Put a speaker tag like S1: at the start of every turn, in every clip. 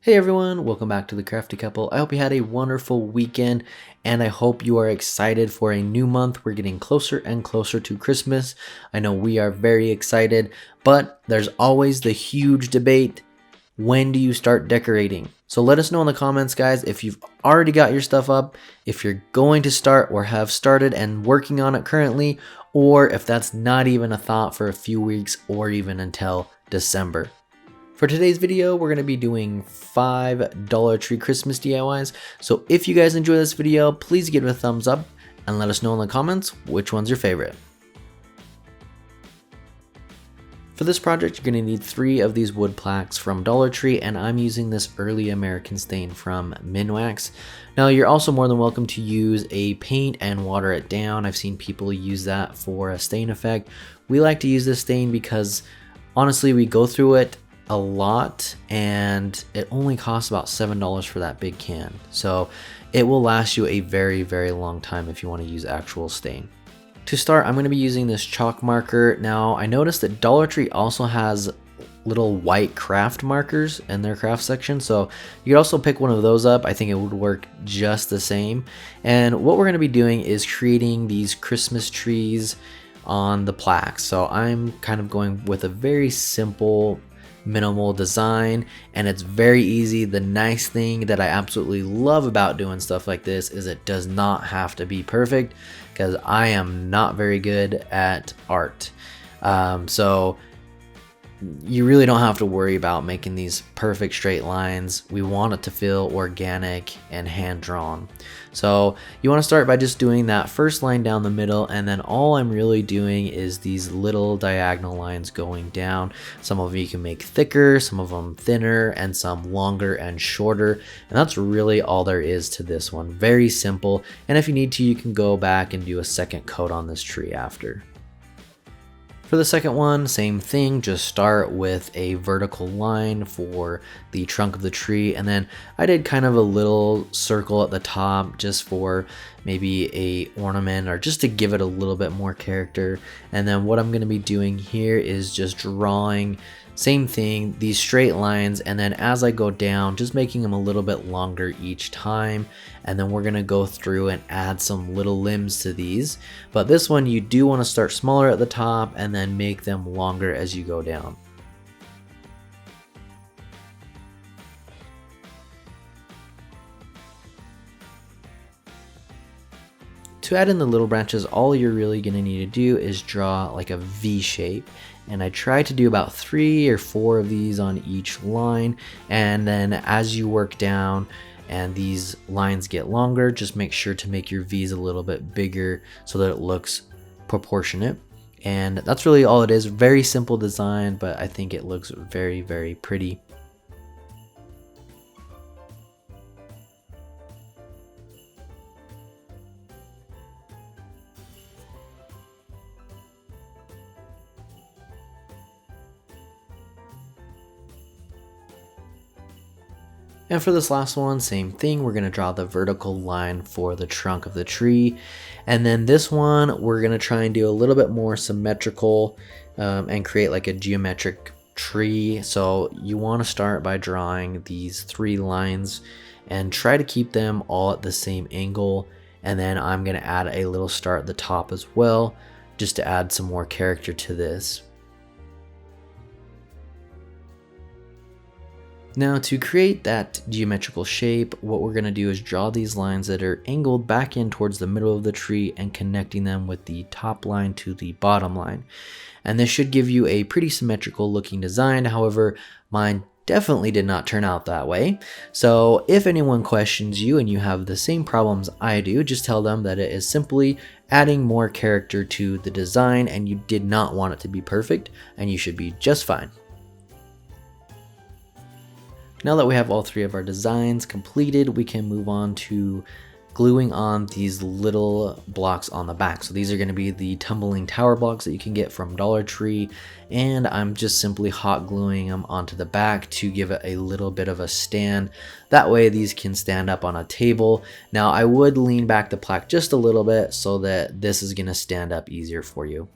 S1: Hey everyone, welcome back to the Crafty Couple. I hope you had a wonderful weekend and I hope you are excited for a new month. We're getting closer and closer to Christmas. I know we are very excited, but there's always the huge debate. When do you start decorating? So let us know in the comments, guys, if you've already got your stuff up, if you're going to start or have started and working on it currently, or if that's not even a thought for a few weeks or even until December. For today's video, we're going to be doing 5 Dollar Tree Christmas DIYs. So if you guys enjoy this video, please give it a thumbs up and let us know in the comments which one's your favorite. For this project, you're going to need 3 of these wood plaques from Dollar Tree, and I'm using this early American stain from Minwax. Now, you're also more than welcome to use a paint and water it down. I've seen people use that for a stain effect. We like to use this stain because honestly, we go through it a lot and it only costs about $7 for that big can. So it will last you a very, very long time if you want to use actual stain. To start, I'm going to be using this chalk marker. Now, I noticed that Dollar Tree also has little white craft markers in their craft section. So you could also pick one of those up. I think it would work just the same. And what we're going to be doing is creating these Christmas trees on the plaques. So I'm kind of going with a very simple minimal design, and it's very easy. The nice thing that I absolutely love about doing stuff like this is it does not have to be perfect, because I am not very good at art. So you really don't have to worry about making these perfect straight lines. We want it to feel organic and hand drawn. So you want to start by just doing that first line down the middle, and then all I'm really doing is these little diagonal lines going down. Some of you can make thicker, some of them thinner, and some longer and shorter. And that's really all there is to this one. Very simple. And if you need to, you can go back and do a second coat on this tree after. For the second one, same thing, just start with a vertical line for the trunk of the tree, and then I did kind of a little circle at the top just for maybe a ornament or just to give it a little bit more character. And then what I'm going to be doing here is just drawing, same thing, these straight lines, and then as I go down, just making them a little bit longer each time. And then we're going to go through and add some little limbs to these. But this one, you do want to start smaller at the top and then make them longer as you go down. To add in the little branches, all you're really going to need to do is draw like a V shape. And I try to do about 3 or 4 of these on each line. And then as you work down and these lines get longer, just make sure to make your V's a little bit bigger so that it looks proportionate. And that's really all it is. Very simple design, but I think it looks very, very pretty. And for this last one, same thing, we're going to draw the vertical line for the trunk of the tree. And then this one, we're going to try and do a little bit more symmetrical and create like a geometric tree. So you want to start by drawing these 3 lines and try to keep them all at the same angle. And then I'm going to add a little star at the top as well, just to add some more character to this. Now to create that geometrical shape, what we're going to do is draw these lines that are angled back in towards the middle of the tree and connecting them with the top line to the bottom line. And this should give you a pretty symmetrical looking design. However, mine definitely did not turn out that way. So if anyone questions you and you have the same problems I do, just tell them that it is simply adding more character to the design and you did not want it to be perfect, and you should be just fine. Now that we have all 3 of our designs completed, we can move on to gluing on these little blocks on the back. So these are going to be the tumbling tower blocks that you can get from Dollar Tree, and I'm just simply hot gluing them onto the back to give it a little bit of a stand. That way these can stand up on a table. Now I would lean back the plaque just a little bit so that this is going to stand up easier for you.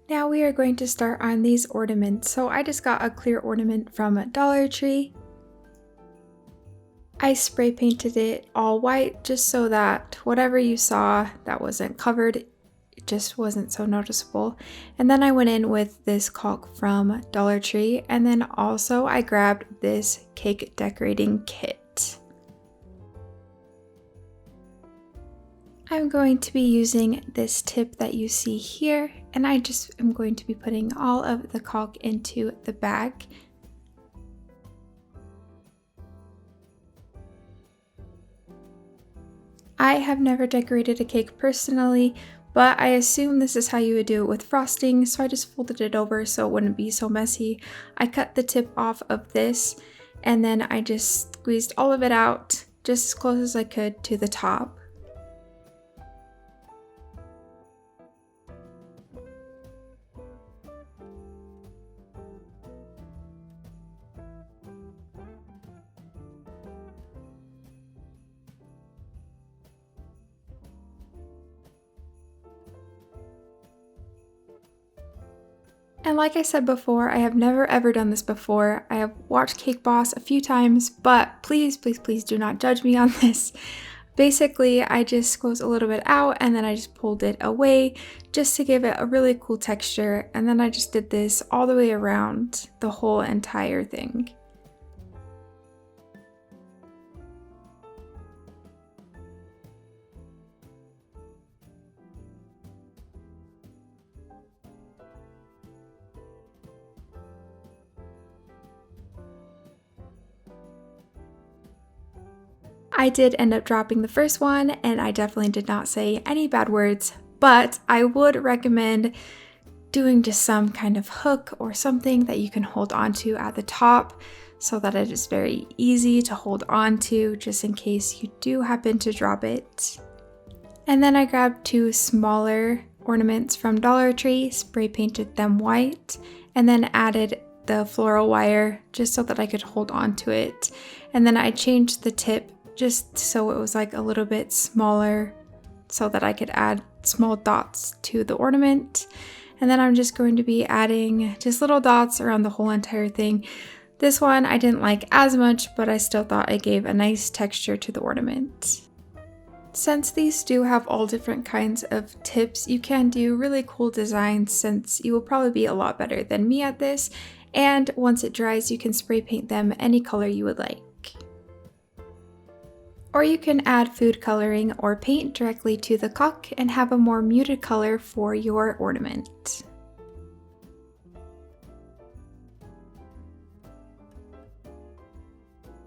S2: Now we are going to start on these ornaments. So I just got a clear ornament from Dollar Tree. I spray painted it all white just so that whatever you saw that wasn't covered, it just wasn't so noticeable. And then I went in with this caulk from Dollar Tree, and then also I grabbed this cake decorating kit. I'm going to be using this tip that you see here, and I just am going to be putting all of the caulk into the bag. I have never decorated a cake personally, but I assume this is how you would do it with frosting, so I just folded it over so it wouldn't be so messy. I cut the tip off of this, and then I just squeezed all of it out just as close as I could to the top. And like I said before, I have never ever done this before. I have watched Cake Boss a few times, but please, please, please do not judge me on this. Basically, I just squeezed a little bit out and then I just pulled it away just to give it a really cool texture. And then I just did this all the way around the whole entire thing. I did end up dropping the first one, and I definitely did not say any bad words, but I would recommend doing just some kind of hook or something that you can hold onto at the top so that it is very easy to hold onto just in case you do happen to drop it. And then I grabbed two smaller ornaments from Dollar Tree, spray painted them white, and then added the floral wire just so that I could hold onto it. And then I changed the tip just so it was like a little bit smaller so that I could add small dots to the ornament. And then I'm just going to be adding just little dots around the whole entire thing. This one I didn't like as much, but I still thought it gave a nice texture to the ornament. Since these do have all different kinds of tips, you can do really cool designs since you will probably be a lot better than me at this. And once it dries, you can spray paint them any color you would like. Or you can add food coloring or paint directly to the caulk and have a more muted color for your ornament.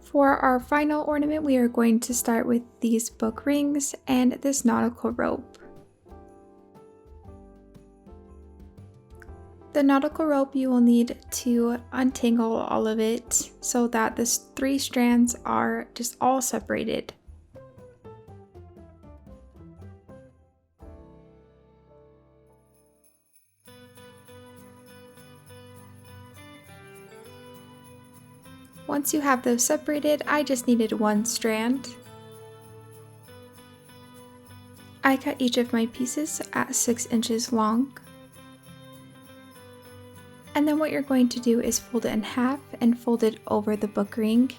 S2: For our final ornament, we are going to start with these book rings and this nautical rope. The nautical rope you will need to untangle all of it so that the 3 strands are just all separated. Once you have those separated, I just needed 1 strand. I cut each of my pieces at 6 inches long. And then what you're going to do is fold it in half and fold it over the book ring,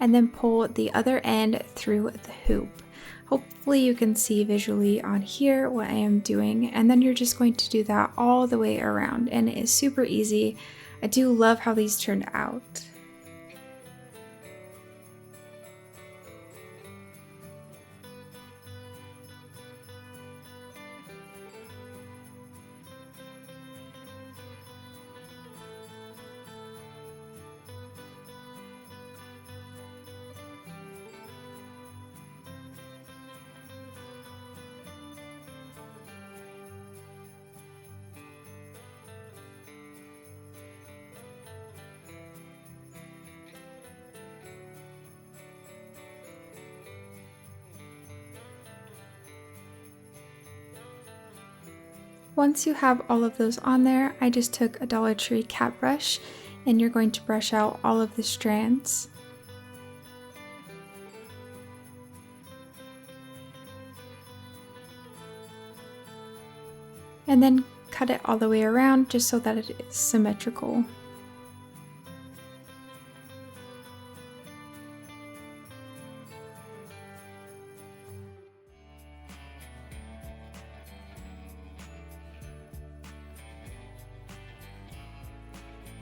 S2: and then pull the other end through the hoop. Hopefully you can see visually on here what I am doing, and then you're just going to do that all the way around, and it is super easy. I do love how these turned out. Once you have all of those on there, I just took a Dollar Tree cat brush and you're going to brush out all of the strands. And then cut it all the way around just so that it is symmetrical.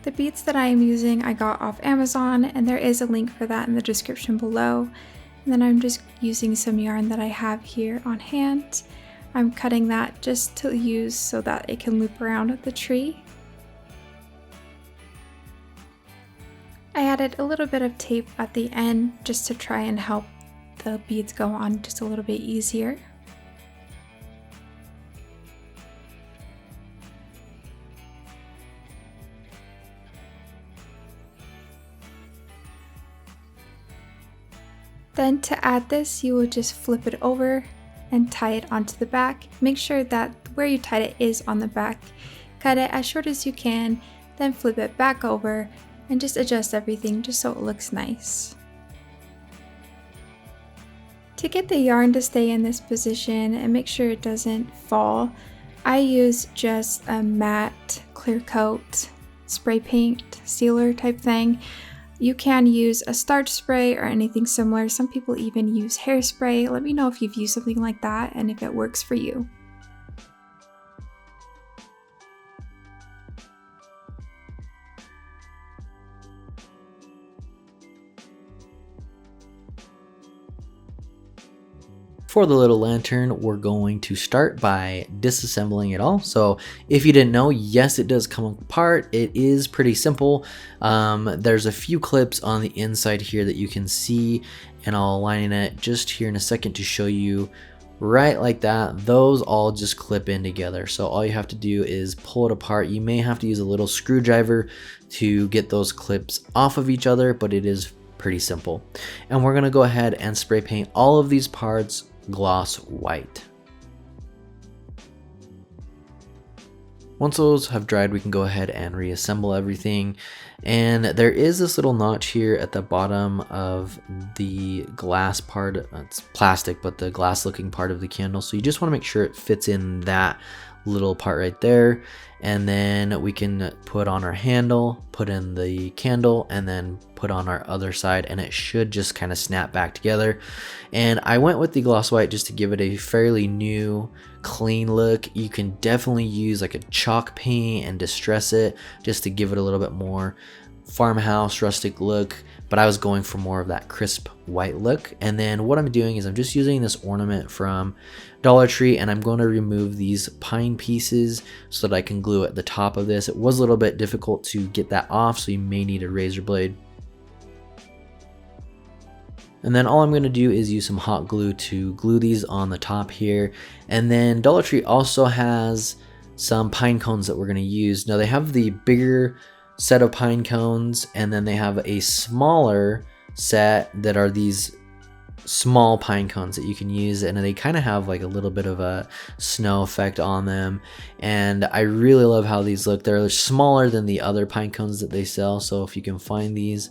S2: The beads that I am using I got off Amazon, and there is a link for that in the description below. And then I'm just using some yarn that I have here on hand. I'm cutting that just to use so that it can loop around the tree. I added a little bit of tape at the end just to try and help the beads go on just a little bit easier. Then to add this, you will just flip it over and tie it onto the back. Make sure that where you tied it is on the back. Cut it as short as you can, then flip it back over and just adjust everything just so it looks nice. To get the yarn to stay in this position and make sure it doesn't fall, I use just a matte clear coat spray paint sealer type thing. You can use a starch spray or anything similar. Some people even use hairspray. Let me know if you've used something like that and if it works for you.
S1: For the little lantern, we're going to start by disassembling it all. So if you didn't know, yes, it does come apart. It is pretty simple. There's a few clips on the inside here that you can see, and I'll align it just here in a second to show you. Right like that, those all just clip in together. So all you have to do is pull it apart. You may have to use a little screwdriver to get those clips off of each other, but it is pretty simple. And we're gonna go ahead and spray paint all of these parts gloss white. Once those have dried, we can go ahead and reassemble everything. And there is this little notch here at the bottom of the glass part. It's plastic, but the glass looking part of the candle. So you just want to make sure it fits in that little part right there. And then we can put on our handle, put in the candle, and then put on our other side, and it should just kind of snap back together. And I went with the gloss white just to give it a fairly new, clean look. You can definitely use like a chalk paint and distress it just to give it a little bit more farmhouse rustic look, but I was going for more of that crisp white look. And then what I'm doing is I'm just using this ornament from Dollar Tree, and I'm going to remove these pine pieces so that I can glue at the top of this. It was a little bit difficult to get that off, so you may need a razor blade. And then all I'm going to do is use some hot glue to glue these on the top here. And then Dollar Tree also has some pine cones that we're going to use. Now they have the bigger set of pine cones, and then they have a smaller set that are these small pine cones that you can use, and they kind of have like a little bit of a snow effect on them. And I really love how these look. They're smaller than the other pine cones that they sell, so if you can find these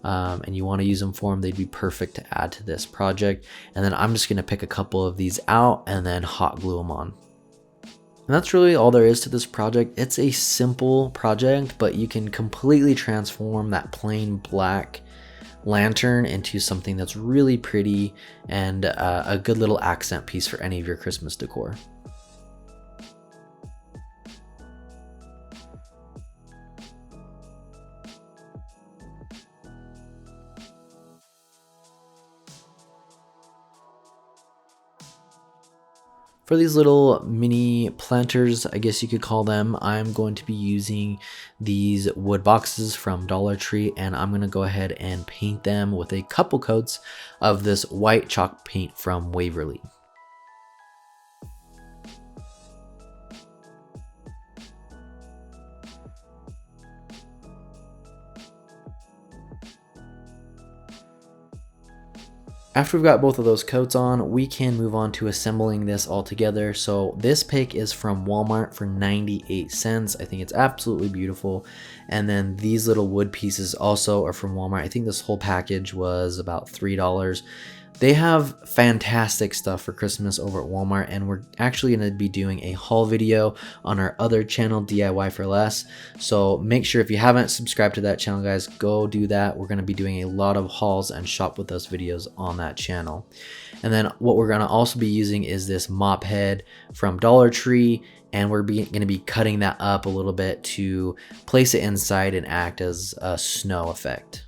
S1: and you want to use them for them, they'd be perfect to add to this project. And then I'm just going to pick a couple of these out and then hot glue them on. And that's really all there is to this project. It's a simple project, but you can completely transform that plain black lantern into something that's really pretty and a good little accent piece for any of your Christmas decor. For these little mini planters, I guess you could call them, I'm going to be using these wood boxes from Dollar Tree, and I'm going to go ahead and paint them with a couple coats of this white chalk paint from Waverly. After we've got both of those coats on, we can move on to assembling this all together. So this pick is from Walmart for 98 cents. I think it's absolutely beautiful. And then these little wood pieces also are from Walmart. I think this whole package was about $3. They have fantastic stuff for Christmas over at Walmart, and we're actually going to be doing a haul video on our other channel, DIY for Less. So make sure, if you haven't subscribed to that channel, guys, go do that. We're going to be doing a lot of hauls and shop with us videos on that channel. And then what we're going to also be using is this mop head from Dollar Tree, and we're going to be cutting that up a little bit to place it inside and act as a snow effect.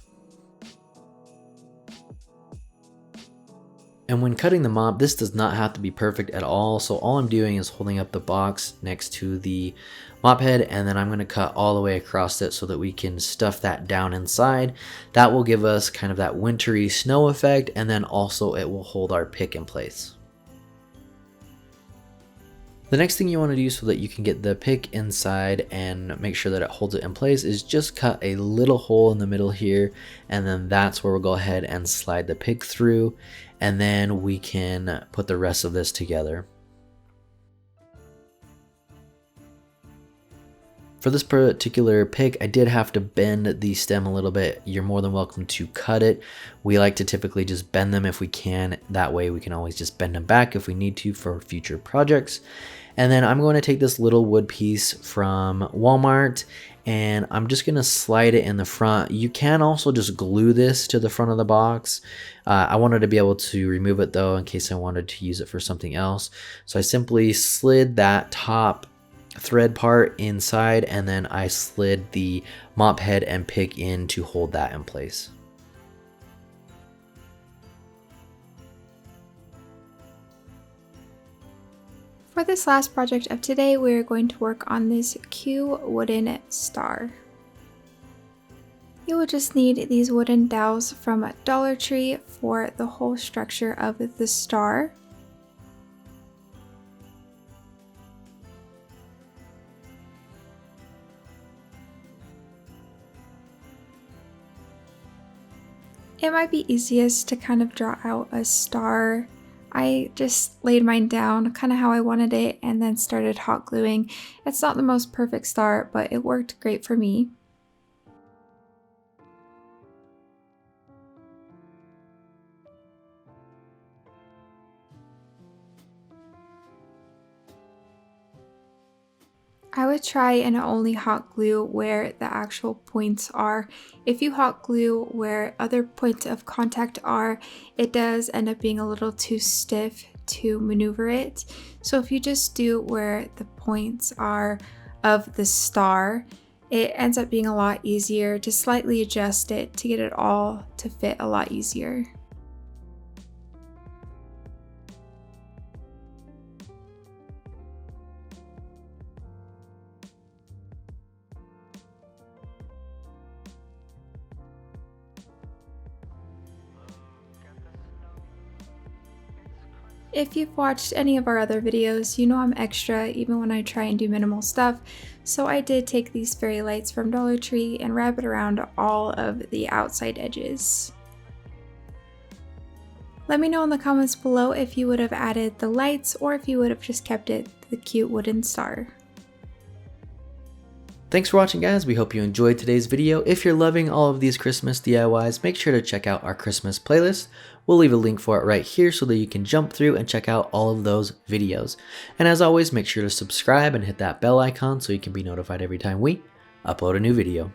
S1: And when cutting the mop, this does not have to be perfect at all. So all I'm doing is holding up the box next to the mop head, and then I'm going to cut all the way across it so that we can stuff that down inside. That will give us kind of that wintry snow effect, and then also it will hold our pick in place. The next thing you want to do so that you can get the pick inside and make sure that it holds it in place is just cut a little hole in the middle here, and then that's where we'll go ahead and slide the pick through, and then we can put the rest of this together. For this particular pick, I did have to bend the stem a little bit. You're more than welcome to cut it. We like to typically just bend them if we can. That way we can always just bend them back if we need to for future projects. And then I'm going to take this little wood piece from Walmart, and I'm just going to slide it in the front. You can also just glue this to the front of the box. I wanted to be able to remove it though in case I wanted to use it for something else. So I simply slid that top thread part inside, and then I slid the mop head and pick in to hold that in place.
S2: For this last project of today, we're going to work on this cute wooden star. You will just need these wooden dowels from Dollar Tree for the whole structure of the star. It might be easiest to kind of draw out a star. I just laid mine down kind of how I wanted it and then started hot gluing. It's not the most perfect star, but it worked great for me. I would try and only hot glue where the actual points are. If you hot glue where other points of contact are, it does end up being a little too stiff to maneuver it. So if you just do where the points are of the star, it ends up being a lot easier to slightly adjust it to get it all to fit a lot easier. If you've watched any of our other videos, you know I'm extra even when I try and do minimal stuff, so I did take these fairy lights from Dollar Tree and wrap it around all of the outside edges. Let me know in the comments below if you would have added the lights or if you would have just kept it the cute wooden star.
S1: Thanks for watching, guys. We hope you enjoyed today's video. If you're loving all of these Christmas DIYs, make sure to check out our Christmas playlist. We'll leave a link for it right here so that you can jump through and check out all of those videos. And as always, make sure to subscribe and hit that bell icon so you can be notified every time we upload a new video.